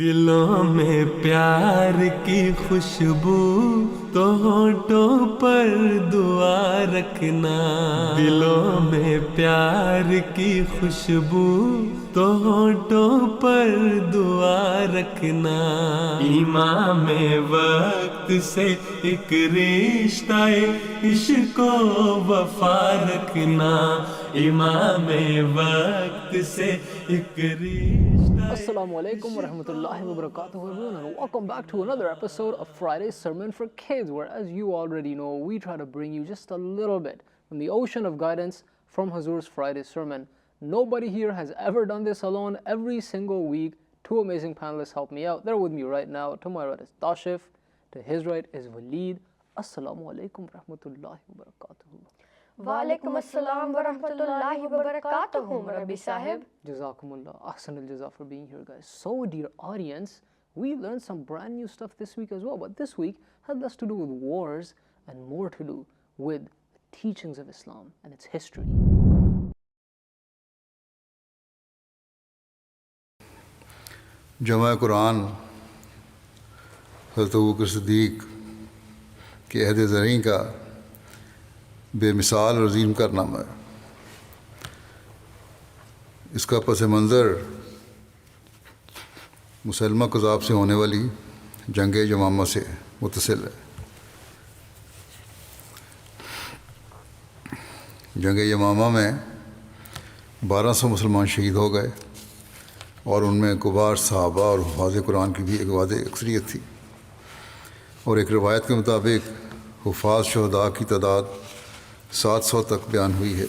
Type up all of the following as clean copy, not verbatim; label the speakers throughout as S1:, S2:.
S1: दिलों में प्यार की खुशबू तो होठों पर दुआ रखना, दिलों में प्यार की खुशबू तो होठों पर दुआ रखना। ईमान में वक्त से एक रिश्ता इश्क को वफा रखना, ईमान में वक्त से एक रिश्ता।
S2: Assalamu alaikum wa rahmatullahi wa barakatuh, everyone, and welcome back to another episode of Friday's Sermon for Kids, where, as you already know, we try to bring you just a little bit from the ocean of guidance from Huzoor's Friday sermon. Nobody here has ever done this alone. Every single week, two amazing panelists help me out. They're with me right now. To my right is Tashif, to his right is Waleed. Assalamu alaikum wa rahmatullahi wa barakatuh.
S3: Walaikum assalam wa rahmatullahi wa barakatuh, Rabbi Sahib.
S2: Jazakumullah, ahsan al-jaza for being here, guys. So, dear audience, we learned some brand new stuff this week as well, but this week had less to do with wars and more to do with the teachings of Islam and its history.
S4: जमा कुरान हज़रत अबू बकर सिद्दीक़ के अहद ज़रई का बेमिसाल और अज़ीम कारनामा है। इसका पस मंज़र मुसलमा कज़ाब से होने वाली जंग यमामा से मुतसिल है। जंग यमामा में 1200 मुसलमान शहीद हो गए और उनमें कुबार सहाबा और हुफ़ाज़ कुरान की भी एक वादे अक्सरियत थी, और एक रवायत के मुताबिक हुफ़ाज़ शहदा की तादाद 700 तक बयान हुई है।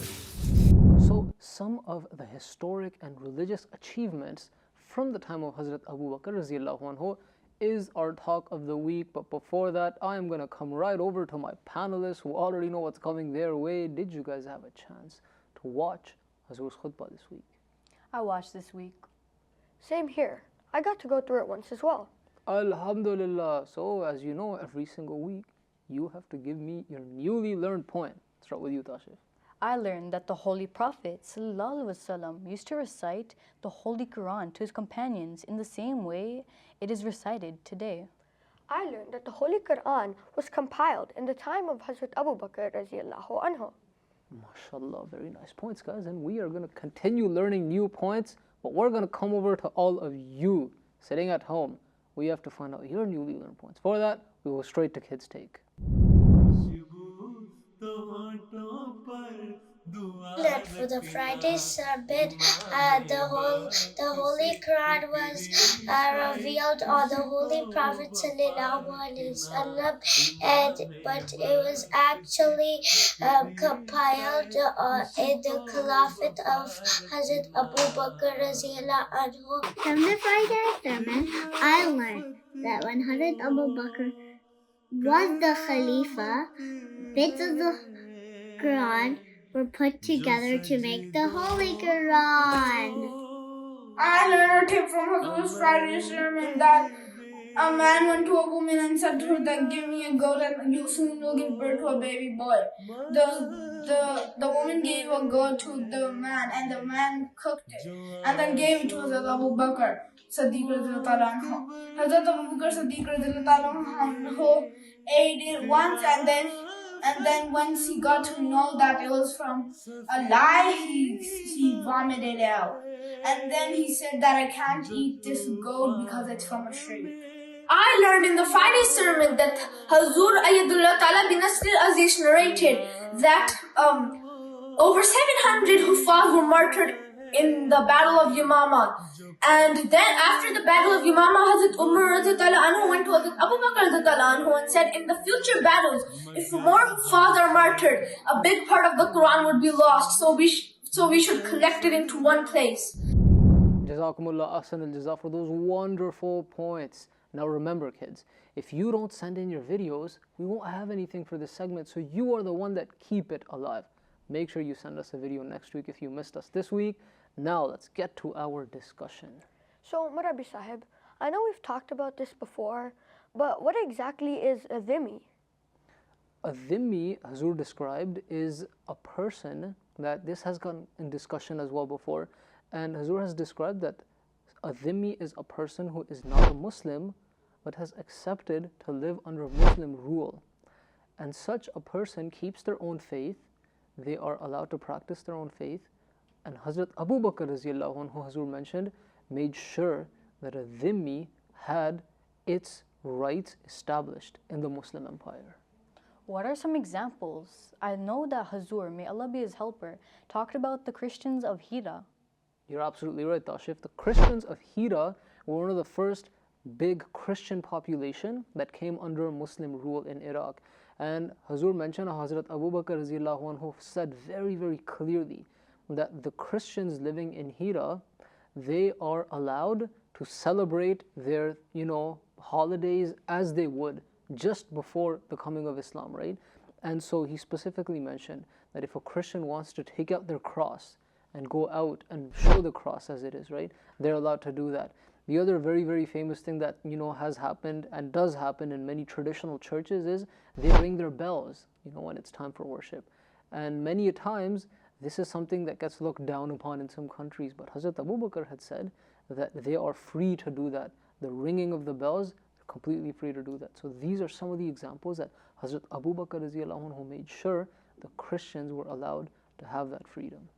S2: So, some of the historic and religious achievements from the time of Hazrat Abu Bakr anhu is our talk of the week. But before that, I am going to come right over to my panelists who already know what's coming their way. Did you guys have a chance to watch Huzoor's Khutbah this week?
S3: I watched this week. Same here. I got to go through it once as well.
S2: Alhamdulillah. So, as you know, every single week, you have to give me your newly learned point. Start with you, Tashif.
S5: I learned that the Holy Prophet ﷺ used to recite the Holy Quran to his companions in the same way it is recited today.
S3: I learned that the Holy Quran was compiled in the time of Hazrat Abu Bakr radiallahu anhu.
S2: MashaAllah, very nice points, guys. And we are going to continue learning new points, but we're going to come over to all of you sitting at home. We have to find out your newly learned points. For that, we go straight to Kids Take.
S6: Learned for the Friday sermon, the Holy Quran was revealed on the Holy Prophet ﷺ, but it was actually compiled in the Caliphate of Hazrat Abu Bakr anhu.
S7: From the Friday sermon, I learned that when Hazrat Abu Bakr was the Khalifa, bits of the Quran were put together to make the Holy Quran.
S8: I learned a tip from Huzoor's Friday sermon that a man went to a woman and said to her that give me a goat and you soon will give birth to a baby boy. The woman gave a goat to the man and the man cooked it and then gave it to Hazrat Abu Bakr Siddiq radhiyallahu anhu. Hazrat Abu Bakr Siddiq radhiyallahu anhu ate it once and then once he got to know that it was from a lie, he vomited out. And then he said that I can't eat this goat because it's from a shirk. I learned in the Friday sermon that Huzoor Ayadullah Ta'ala bin Nasr Aziz narrated that over 700 Huffaz were martyred in the Battle of Yamama. And then after the Battle of Yamama, Hazrat Umar anhu went to Hazrat Abu Bakr anhu and said, in the future battles, if more Huffaz are martyred, a big part of the Quran would be lost. So we should collect it into one place.
S2: Jazakumullah ahsan al-jaza for those wonderful points. Now remember, kids, if you don't send in your videos, we won't have anything for this segment, so you are the one that keep it alive. Make sure you send us a video next week if you missed us this week. Now let's get to our discussion.
S3: So, Rabbi Sahib, I know we've talked about this before, but what exactly is a dhimmi?
S2: A dhimmi, Huzoor described, is a person that this has gone in discussion as well before, and Huzoor has described that A dhimmi is a person who is not a Muslim but has accepted to live under Muslim rule. And such a person keeps their own faith, they are allowed to practice their own faith. And Hazrat Abu Bakr radiallahu anhu, Huzoor mentioned, made sure that a dhimmi had its rights established in the Muslim empire.
S5: What are some examples? I know that Huzoor, may Allah be his helper, talked about the Christians of Hira.
S2: You're absolutely right, Tashif. The Christians of Hira were one of the first big Christian population that came under Muslim rule in Iraq. And Huzoor mentioned, Hazrat Abu Bakr radiallahu anhu said very, very clearly that the Christians living in Hira, they are allowed to celebrate their, holidays as they would just before the coming of Islam, right? And so he specifically mentioned that if a Christian wants to take out their cross and go out and show the cross as it is, right, they're allowed to do that. The other very, very famous thing that, has happened and does happen in many traditional churches is they ring their bells, when it's time for worship. And many a times, this is something that gets looked down upon in some countries, but Hazrat Abu Bakr had said that they are free to do that. The ringing of the bells, they're completely free to do that. So these are some of the examples that Hazrat Abu Bakr radiallahu anhu made sure the Christians were allowed to have that freedom.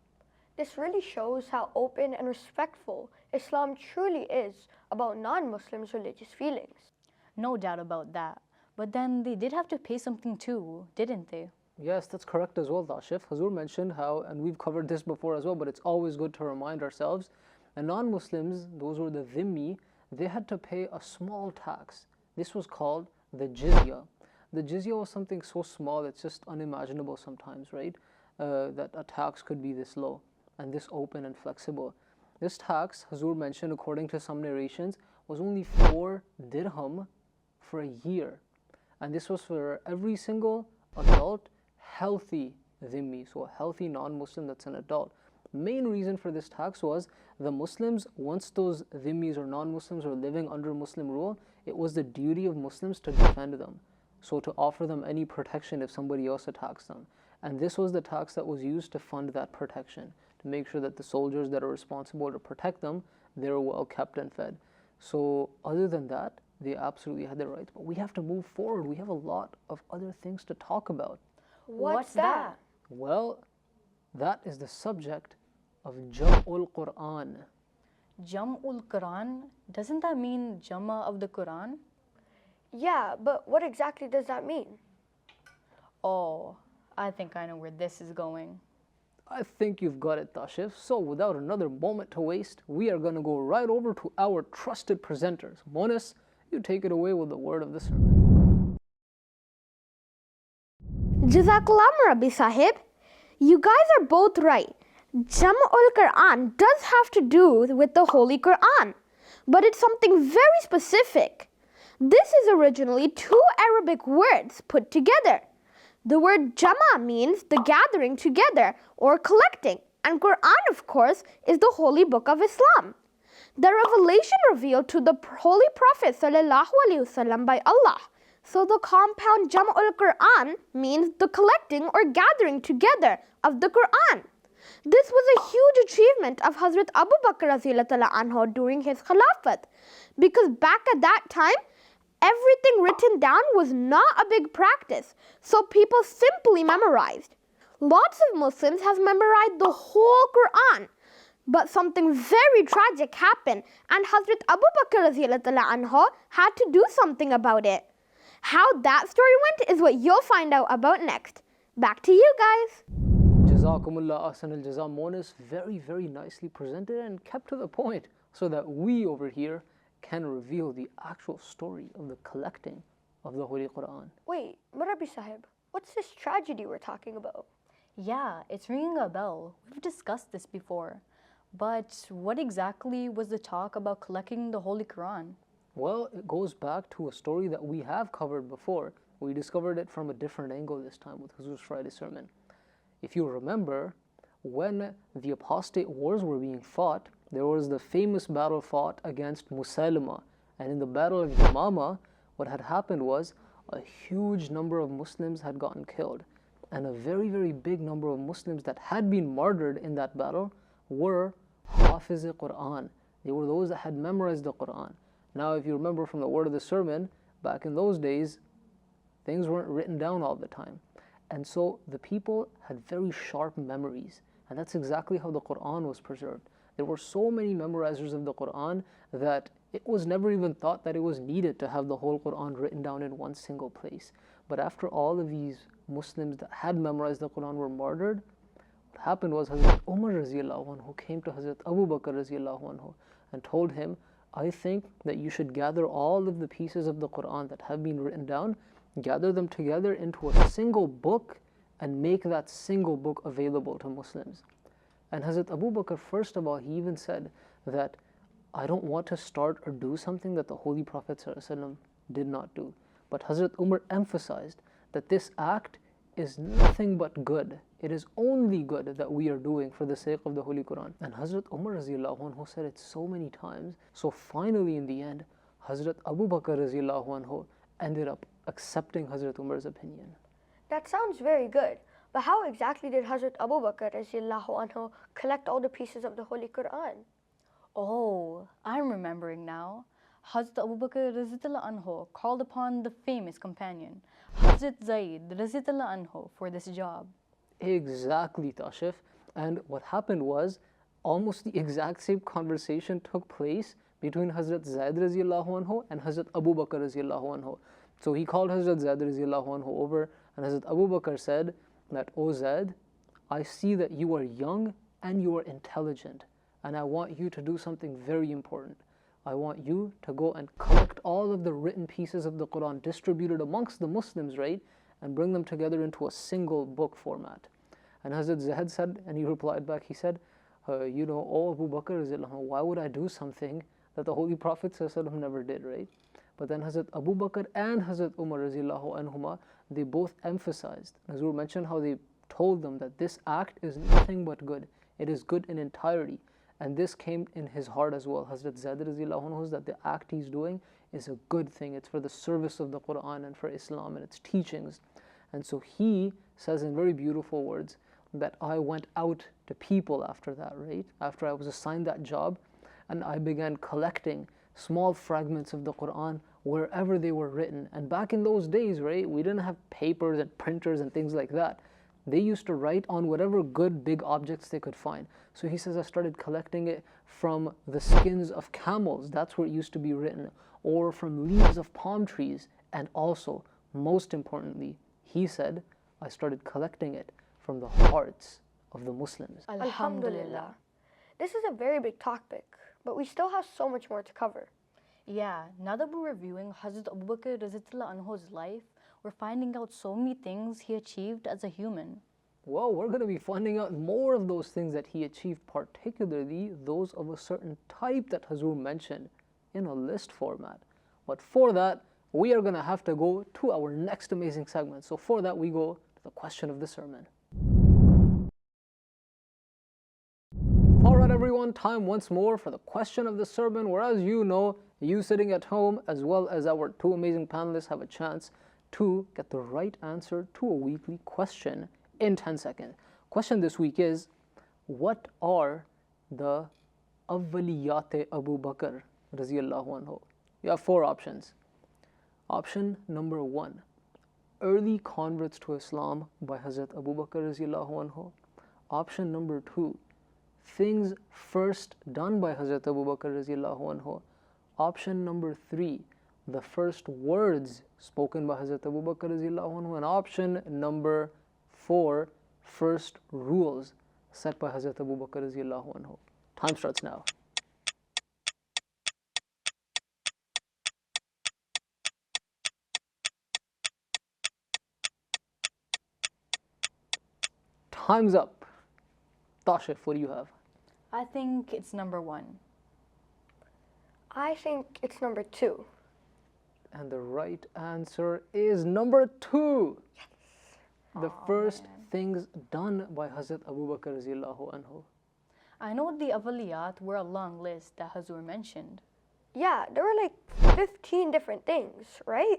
S3: This really shows how open and respectful Islam truly is about non-Muslims' religious feelings.
S5: No doubt about that. But then they did have to pay something too, didn't they?
S2: Yes, that's correct as well, Tashif. Huzoor mentioned how, and we've covered this before as well, but it's always good to remind ourselves, the non-Muslims, those were the dhimmi, they had to pay a small tax. This was called the jizya. The jizya was something so small, it's just unimaginable sometimes, right? That a tax could be this low and this open and flexible. This tax, Huzoor mentioned, according to some narrations, was only 4 dirham for a year. And this was for every single adult, healthy dhimmi, so a healthy non-Muslim that's an adult. Main reason for this tax was the Muslims, once those dhimmis or non-Muslims were living under Muslim rule, it was the duty of Muslims to defend them. So to offer them any protection if somebody else attacks them. And this was the tax that was used to fund that protection, to make sure that the soldiers that are responsible to protect them, they're well kept and fed. So other than that, they absolutely had their rights. But we have to move forward. We have a lot of other things to talk about.
S3: What's that?
S2: Well, that is the subject of Jam'ul Quran.
S5: Jam'ul Quran? Doesn't that mean Jama of the Quran?
S3: Yeah, but what exactly does that mean?
S5: Oh, I think I know where this is going.
S2: I think you've got it, Tashif. So without another moment to waste, we are going to go right over to our trusted presenters. Monis, you take it away with the word of the sermon.
S9: Jazakallah, Rabbi Sahib. You guys are both right. Jam'ul Quran does have to do with the Holy Quran, but it's something very specific. This is originally 2 Arabic words put together. The word Jama means the gathering together or collecting, and Quran, of course, is the holy book of Islam. The revelation revealed to the Holy Prophet ﷺ by Allah. So the compound Jam'ul Quran means the collecting or gathering together of the Quran. This was a huge achievement of Hazrat Abu Bakr anhu during his Khilafat, because back at that time, everything written down was not a big practice, so people simply memorized. Lots of Muslims have memorized the whole Quran, but something very tragic happened, and Hazrat Abu Bakr anhu had to do something about it. How that story went is what you'll find out about next. Back to you guys.
S2: Jazakumullah ahsan al-jaza. Monis, very, very nicely presented and kept to the point so that we over here can reveal the actual story of the collecting of the Holy Quran.
S3: Wait, Rabbi Sahib, what's this tragedy we're talking about?
S5: Yeah, it's ringing a bell. We've discussed this before. But what exactly was the talk about collecting the Holy Quran?
S2: Well, it goes back to a story that we have covered before. We discovered it from a different angle this time with Huzoor's Friday sermon. If you remember, when the apostate wars were being fought, there was the famous battle fought against Musaylama. And in the battle of Yamama, what had happened was a huge number of Muslims had gotten killed. And a very, very big number of Muslims that had been martyred in that battle were Hafiz-e-Quran. They were those that had memorized the Quran. Now, if you remember from the word of the sermon, back in those days, things weren't written down all the time. And so the people had very sharp memories. And that's exactly how the Quran was preserved. There were so many memorizers of the Quran that it was never even thought that it was needed to have the whole Quran written down in one single place. But after all of these Muslims that had memorized the Quran were martyred, what happened was Hazrat Umar radiallahu anhu came to Hazrat Abu Bakr radiallahu anhu and told him, I think that you should gather all of the pieces of the Quran that have been written down, gather them together into a single book and make that single book available to Muslims. And Hazrat Abu Bakr, first of all, he even said that I don't want to start or do something that the Holy Prophet ﷺ did not do. But Hazrat Umar emphasized that this act is nothing but good. It is only good that we are doing for the sake of the Holy Quran. And Hazrat Umar radiallahu anhu said it so many times. So finally in the end, Hazrat Abu Bakr radiallahu anhu ended up accepting Hazrat Umar's opinion.
S3: That sounds very good. But how exactly did Hazrat Abu Bakr radiallahu anhu collect all the pieces of the Holy Quran?
S5: Oh, I'm remembering now. Hazrat Abu Bakr radiallahu anhu called upon the famous companion, Hazrat Zayd radiallahu anhu, for this job.
S2: Exactly, Tashif. And what happened was, almost the exact same conversation took place between Hazrat Zayd radiallahu anhu and Hazrat Abu Bakr radiallahu anhu. So he called Hazrat Zayd radiallahu anhu over, and Hazrat Abu Bakr said that, O Zayd, I see that you are young and you are intelligent, and I want you to do something very important. I want you to go and collect all of the written pieces of the Quran distributed amongst the Muslims, right? And bring them together into a single book format. And Hazrat Zayd said, and he replied back, he said, you know, oh Abu Bakr, why would I do something that the Holy Prophet never did, right? But then Hazrat Abu Bakr and Hazrat Umar anhuma, they both emphasized, Huzoor mentioned how they told them that this act is nothing but good. It is good in entirety. And this came in his heart as well. Hazrat Zayd radiallahu anhu, that the act he's doing is a good thing. It's for the service of the Quran and for Islam and its teachings. And so he says in very beautiful words that I went out to people after that, right? After I was assigned that job, and I began collecting small fragments of the Quran wherever they were written. And back in those days, right, we didn't have papers and printers and things like that. They used to write on whatever good big objects they could find. So he says I started collecting it from the skins of camels, that's where it used to be written, or from leaves of palm trees. And also, most importantly, he said I started collecting it from the hearts of the Muslims.
S3: Alhamdulillah. This is a very big topic, but we still have so much more to cover.
S5: Yeah, now that we're reviewing Hazrat Abu Bakr radiallahu anhu's life, we're finding out so many things he achieved as a human.
S2: Well, we're going to be finding out more of those things that he achieved, particularly those of a certain type that Huzoor mentioned in a list format. But for that, we are going to have to go to our next amazing segment. So for that, we go to the question of the sermon. All right, everyone, time once more for the question of the sermon, where, as you know, you sitting at home as well as our two amazing panelists have a chance to get the right answer to a weekly question in 10 seconds. Question this week is, what are the Awwaliyat Abu Bakr radiallahu anhu? You have four options. Option number 1, early converts to Islam by Hazrat Abu Bakr radiallahu anhu. Option number 2, things first done by Hazrat Abu Bakr radiallahu anhu. Option number 3, the first words spoken by Hazrat Abu Bakr radiallahu anhu. And option number 4, first rules set by Hazrat Abu Bakr radiallahu anhu. Time starts now. Time's up. Tashif, what do you have?
S5: I think it's number 1.
S3: I think it's number 2.
S2: And the right answer is number 2. Yes. The first things done by Hazrat Abu Bakr radiallahu anhu.
S5: I know the Awwaliyat were a long list that Huzoor mentioned.
S3: Yeah, there were like 15 different things, right?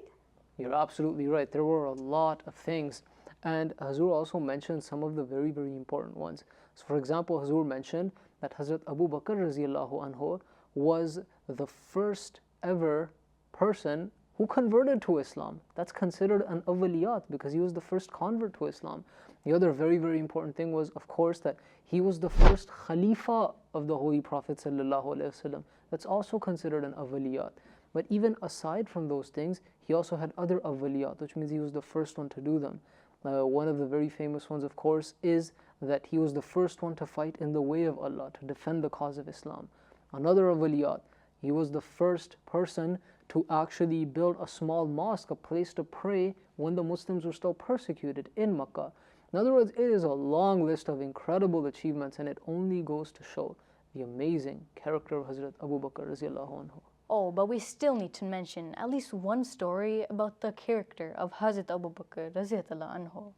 S2: You're absolutely right. There were a lot of things. And Huzoor also mentioned some of the very, very important ones. So for example, Huzoor mentioned that Hazrat Abu Bakr radiallahu anhu was the first ever person who converted to Islam. That's considered an awliyat because he was the first convert to Islam. The other very, very important thing was, of course, that he was the first Khalifa of the Holy Prophet ﷺ. That's also considered an awliyat. But even aside from those things, he also had other awliyat, which means he was the first one to do them. One of the very famous ones, of course, is that he was the first one to fight in the way of Allah, to defend the cause of Islam. Another awliyat, he was the first person to actually build a small mosque, a place to pray when the Muslims were still persecuted in Makkah. In other words, it is a long list of incredible achievements, and it only goes to show the amazing character of Hazrat Abu Bakr radiallahu anhu.
S5: Oh, but we still need to mention at least one story about the character of Hazrat Abu Bakr radiallahu anhu.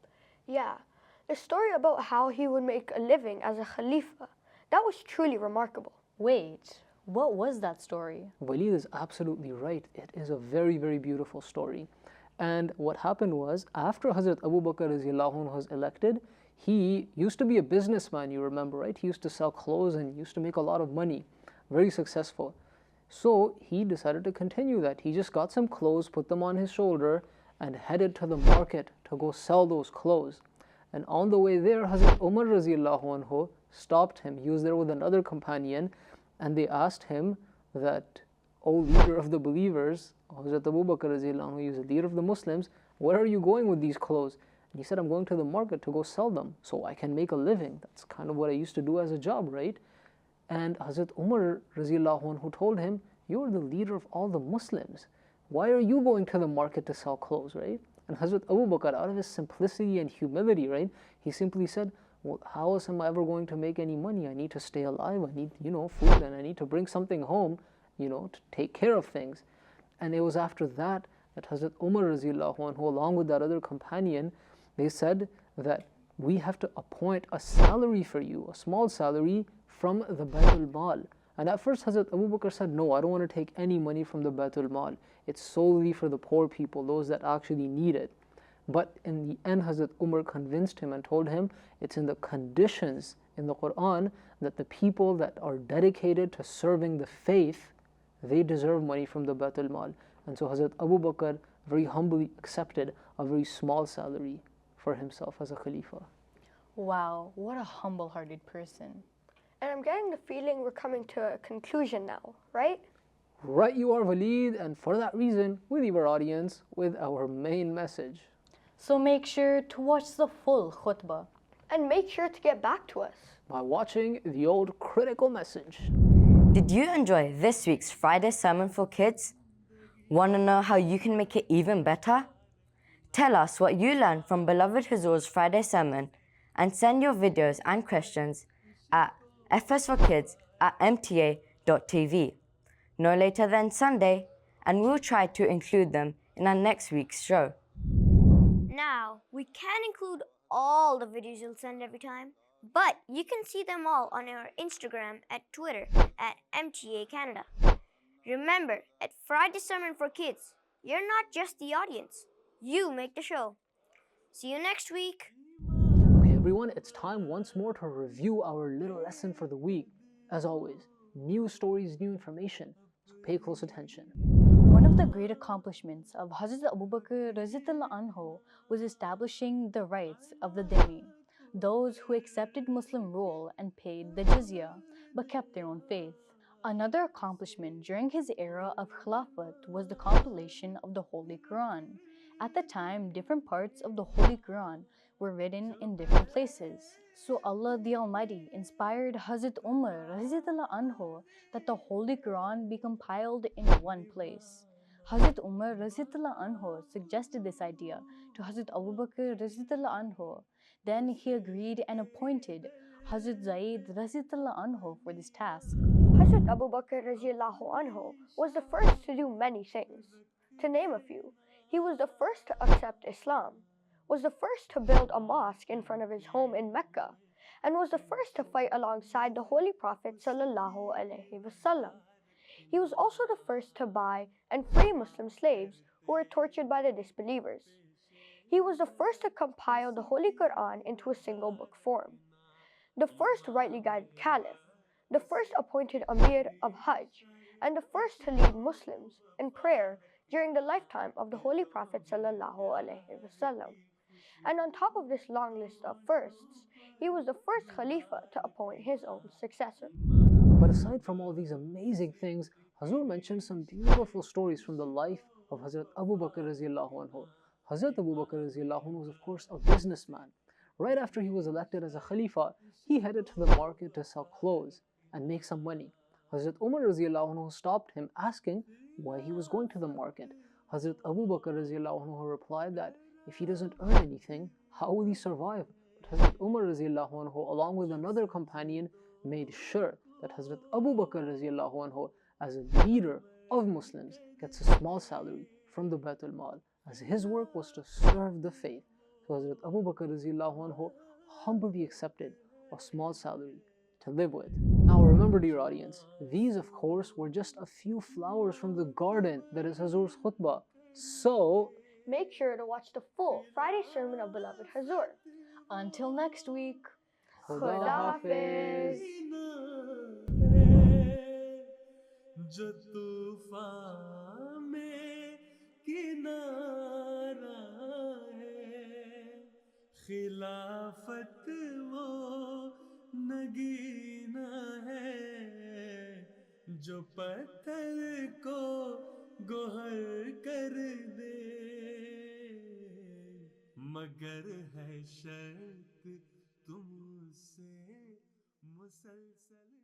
S3: Yeah, the story about how he would make a living as a Khalifa, that was truly remarkable.
S5: Wait, what was that story?
S2: Walid is absolutely right. It is a very, very beautiful story. And what happened was, after Hazrat Abu Bakr radiallahu anhu was elected, he used to be a businessman, you remember, right? He used to sell clothes and used to make a lot of money, very successful. So he decided to continue that. He just got some clothes, put them on his shoulder, and headed to the market to go sell those clothes. And on the way there, Hazrat Umar radiallahu anhu stopped him. He was there with another companion, and they asked him that, "O leader of the believers," Hazrat Abu Bakr radiallahu anhu, he was the leader of the Muslims, "where are you going with these clothes?" And he said, "I'm going to the market to go sell them so I can make a living. That's kind of what I used to do as a job, right?" And Hazrat Umar radiallahu anhu told him, "You're the leader of all the Muslims. Why are you going to the market to sell clothes, right?" And Hazrat Abu Bakr, out of his simplicity and humility, right, he simply said, "Well, how else am I ever going to make any money? I need to stay alive. I need, food, and I need to bring something home, to take care of things." And it was after that Hazrat Umar radiallahu anhu, along with that other companion, they said that we have to appoint a salary for you, a small salary from the Baitul Mal. And at first Hazrat Abu Bakr said, "No, I don't want to take any money from the Baitul Mal. It's solely for the poor people, those that actually need it." But in the end, Hazrat Umar convinced him and told him it's in the conditions in the Quran that the people that are dedicated to serving the faith, they deserve money from the Baitul Mal. And so Hazrat Abu Bakr very humbly accepted a very small salary for himself as a Khalifa.
S5: Wow, what a humble-hearted person.
S3: And I'm getting the feeling we're coming to a conclusion now, right?
S2: Right you are, Walid, and for that reason, we leave our audience with our main message.
S5: So make sure to watch the full khutbah.
S3: And make sure to get back to us
S2: by watching the old critical message.
S10: Did you enjoy this week's Friday Sermon for Kids? Want to know how you can make it even better? Tell us what you learned from beloved Huzoor's Friday Sermon and send your videos and questions at FS4Kids@mta.tv. No later than Sunday, and we'll try to include them in our next week's show.
S6: Now, we can't include all the videos you'll send every time, but you can see them all on our Instagram and Twitter at MTA Canada. Remember, at Friday Sermon for Kids, you're not just the audience, you make the show. See you next week.
S2: Okay, everyone, it's time once more to review our little lesson for the week. As always, new stories, new information, so pay close attention.
S5: One of the great accomplishments of Hazrat Abu Bakr radiallahu anhu was establishing the rights of the dhimmi, those who accepted Muslim rule and paid the jizya, but kept their own faith. Another accomplishment during his era of Khilafat was the compilation of the Holy Quran. At the time, different parts of the Holy Quran were written in different places. So Allah the Almighty inspired Hazrat Umar radiallahu anhu that the Holy Quran be compiled in one place. Hazrat Umar radiallahu anhu suggested this idea to Hazrat Abu Bakr radiallahu anhu. Then he agreed and appointed Hazrat Zaid radiallahu anhu for this task.
S3: Hazrat Abu Bakr radiallahu anhu was the first to do many things. To name a few, he was the first to accept Islam, was the first to build a mosque in front of his home in Mecca, and was the first to fight alongside the Holy Prophet sallallahu alaihi wasallam. He was also the first to buy and free Muslim slaves who were tortured by the disbelievers. He was the first to compile the Holy Quran into a single book form, the first rightly guided caliph, the first appointed Amir of Hajj, and the first to lead Muslims in prayer during the lifetime of the Holy Prophet ﷺ. And on top of this long list of firsts, he was the first Khalifa to appoint his own successor.
S2: But aside from all these amazing things, Huzoor mentioned some beautiful stories from the life of Hazrat Abu Bakr radiallahu anhu. Hazrat Abu Bakr radiallahu anhu was of course a businessman. Right after he was elected as a Khalifa, he headed to the market to sell clothes and make some money. Hazrat Umar radiallahu anhu stopped him, asking why he was going to the market. Hazrat Abu Bakr radiallahu anhu replied that if he doesn't earn anything, how will he survive? But Hazrat Umar radiallahu anhu, along with another companion, made sure that Hazrat Abu Bakr radiallahu anhu, as a leader of Muslims, gets a small salary from the Baitul Mal, as his work was to serve the faith. So Hazrat Abu Bakr radiallahu anhu humbly accepted a small salary to live with. Now remember, dear audience, these of course were just a few flowers from the garden that is Huzoor's khutbah. So
S3: make sure to watch the full Friday sermon of beloved Huzoor.
S5: Until next week.
S2: Khuda Hafiz.
S1: जो तूफान में किनारा है, खिलाफत वो नगीना है, जो पत्थर को गोहर कर दे, मगर है शर्त तुमसे मुसलसल